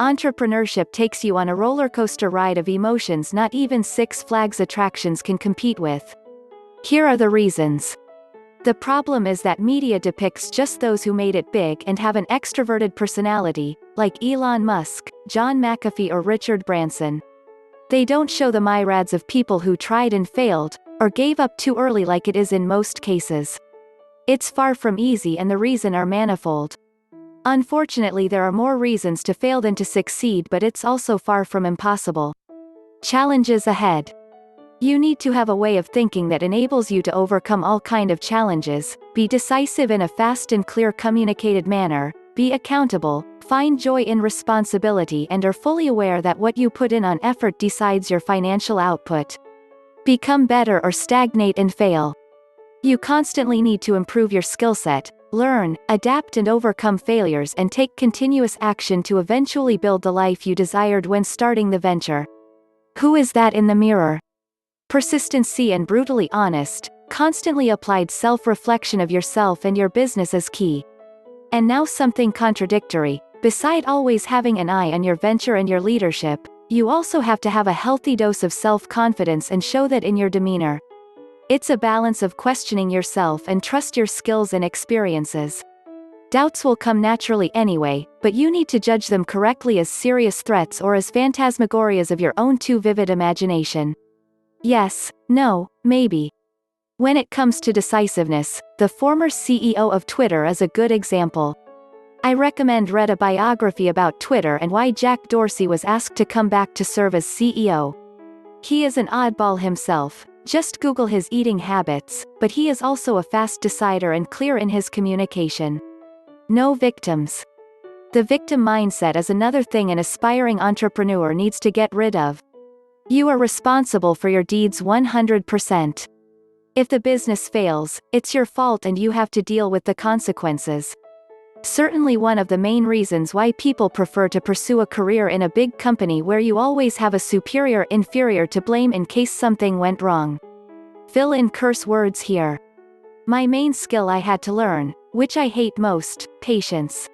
Entrepreneurship takes you on a roller coaster ride of emotions not even Six Flags attractions can compete with. Here are the reasons. The problem is that media depicts just those who made it big and have an extroverted personality, like Elon Musk, John McAfee or Richard Branson. They don't show the myriads of people who tried and failed, or gave up too early like it is in most cases. It's far from easy and the reasons are manifold. Unfortunately, there are more reasons to fail than to succeed, but it's also far from impossible. Challenges ahead. You need to have a way of thinking that enables you to overcome all kind of challenges, be decisive in a fast and clear communicated manner, be accountable, find joy in responsibility and are fully aware that what you put in on effort decides your financial output. Become better or stagnate and fail. You constantly need to improve your skill set, learn, adapt and overcome failures and take continuous action to eventually build the life you desired when starting the venture. Who is that in the mirror? Persistency and brutally honest, constantly applied self-reflection of yourself and your business is key. And now something contradictory. Beside always having an eye on your venture and your leadership, you also have to have a healthy dose of self-confidence and show that in your demeanor. It's a balance of questioning yourself and trust your skills and experiences. Doubts will come naturally anyway, but you need to judge them correctly as serious threats or as phantasmagorias of your own too vivid imagination. Yes, no, maybe. When it comes to decisiveness, the former CEO of Twitter is a good example. I recommend read a biography about Twitter and why Jack Dorsey was asked to come back to serve as CEO. He is an oddball himself, just Google his eating habits, but he is also a fast decider and clear in his communication. No victims. The victim mindset is another thing an aspiring entrepreneur needs to get rid of. You are responsible for your deeds 100%. If the business fails, it's your fault and you have to deal with the consequences. Certainly one of the main reasons why people prefer to pursue a career in a big company where you always have a superior-inferior to blame in case something went wrong. Fill in curse words here. My main skill I had to learn, which I hate most, patience.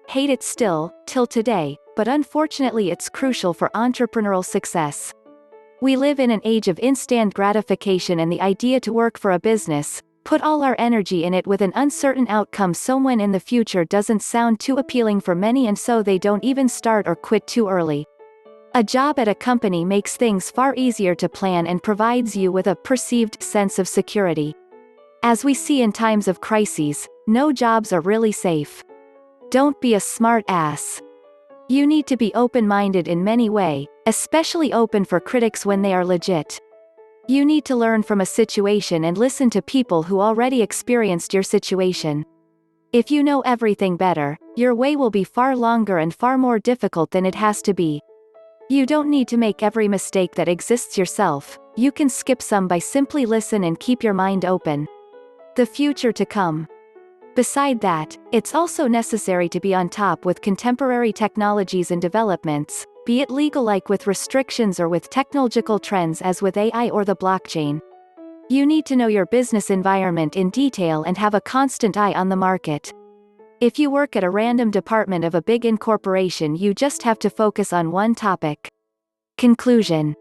Hate it still, till today, but unfortunately it's crucial for entrepreneurial success. We live in an age of instant gratification and the idea to work for a business, put all our energy in it with an uncertain outcome somewhen in the future doesn't sound too appealing for many and so they don't even start or quit too early. A job at a company makes things far easier to plan and provides you with a perceived sense of security. As we see in times of crises, no jobs are really safe. Don't be a smart ass. You need to be open-minded in many ways, especially open for critics when they are legit. You need to learn from a situation and listen to people who already experienced your situation. If you know everything better, your way will be far longer and far more difficult than it has to be. You don't need to make every mistake that exists yourself, you can skip some by simply listen and keep your mind open. The future to come. Beside that, it's also necessary to be on top with contemporary technologies and developments, be it legal like with restrictions or with technological trends as with AI or the blockchain. You need to know your business environment in detail and have a constant eye on the market. If you work at a random department of a big incorporation, you just have to focus on one topic. Conclusion.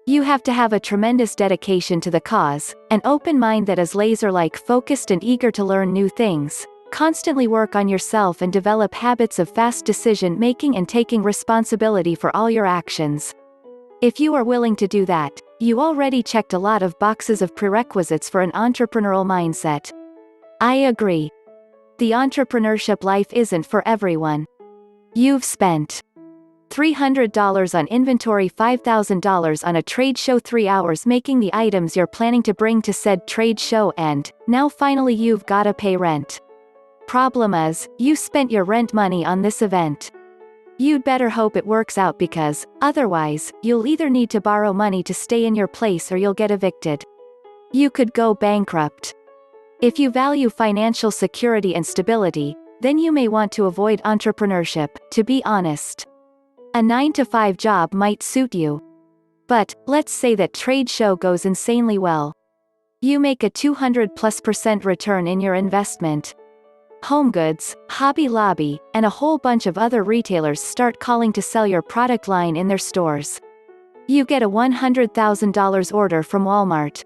You have to have a tremendous dedication to the cause, an open mind that is laser-like focused and eager to learn new things, constantly work on yourself and develop habits of fast decision-making and taking responsibility for all your actions. If you are willing to do that, you already checked a lot of boxes of prerequisites for an entrepreneurial mindset. I agree. The entrepreneurship life isn't for everyone. You've spent $300 on inventory, $5,000 on a trade show, 3 hours making the items you're planning to bring to said trade show, and now finally you've gotta pay rent. Problem is, you spent your rent money on this event. You'd better hope it works out because, otherwise, you'll either need to borrow money to stay in your place or you'll get evicted. You could go bankrupt. If you value financial security and stability, then you may want to avoid entrepreneurship, to be honest. A 9-to-5 job might suit you. But, let's say that trade show goes insanely well. You make a 200+% return in your investment. HomeGoods, Hobby Lobby, and a whole bunch of other retailers start calling to sell your product line in their stores. You get a $100,000 order from Walmart.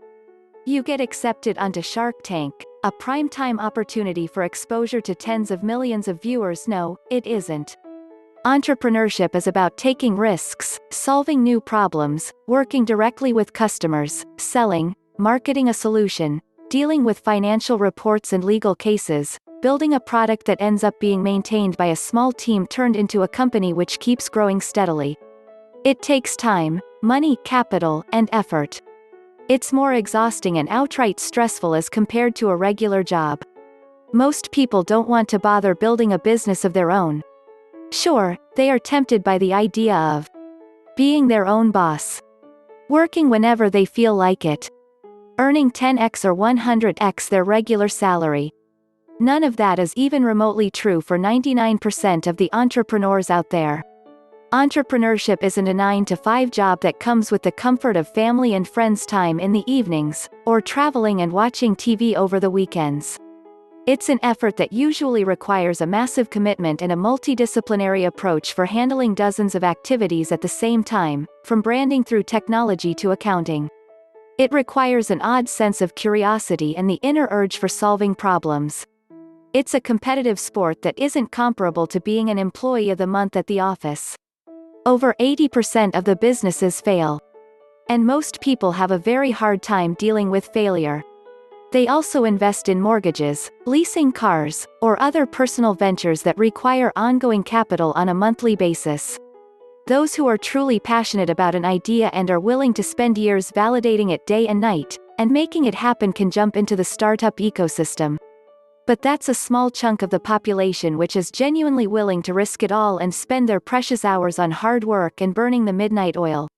You get accepted onto Shark Tank, a primetime opportunity for exposure to tens of millions of viewers. No, it isn't. Entrepreneurship is about taking risks, solving new problems, working directly with customers, selling, marketing a solution, dealing with financial reports and legal cases, building a product that ends up being maintained by a small team turned into a company which keeps growing steadily. It takes time, money, capital, and effort. It's more exhausting and outright stressful as compared to a regular job. Most people don't want to bother building a business of their own. Sure, they are tempted by the idea of being their own boss, working whenever they feel like it, earning 10x or 100x their regular salary. None of that is even remotely true for 99% of the entrepreneurs out there. Entrepreneurship isn't a 9-to-5 job that comes with the comfort of family and friends' time in the evenings, or traveling and watching TV over the weekends. It's an effort that usually requires a massive commitment and a multidisciplinary approach for handling dozens of activities at the same time, from branding through technology to accounting. It requires an odd sense of curiosity and the inner urge for solving problems. It's a competitive sport that isn't comparable to being an employee of the month at the office. Over 80% of the businesses fail. And most people have a very hard time dealing with failure. They also invest in mortgages, leasing cars, or other personal ventures that require ongoing capital on a monthly basis. Those who are truly passionate about an idea and are willing to spend years validating it day and night, and making it happen can jump into the startup ecosystem. But that's a small chunk of the population which is genuinely willing to risk it all and spend their precious hours on hard work and burning the midnight oil.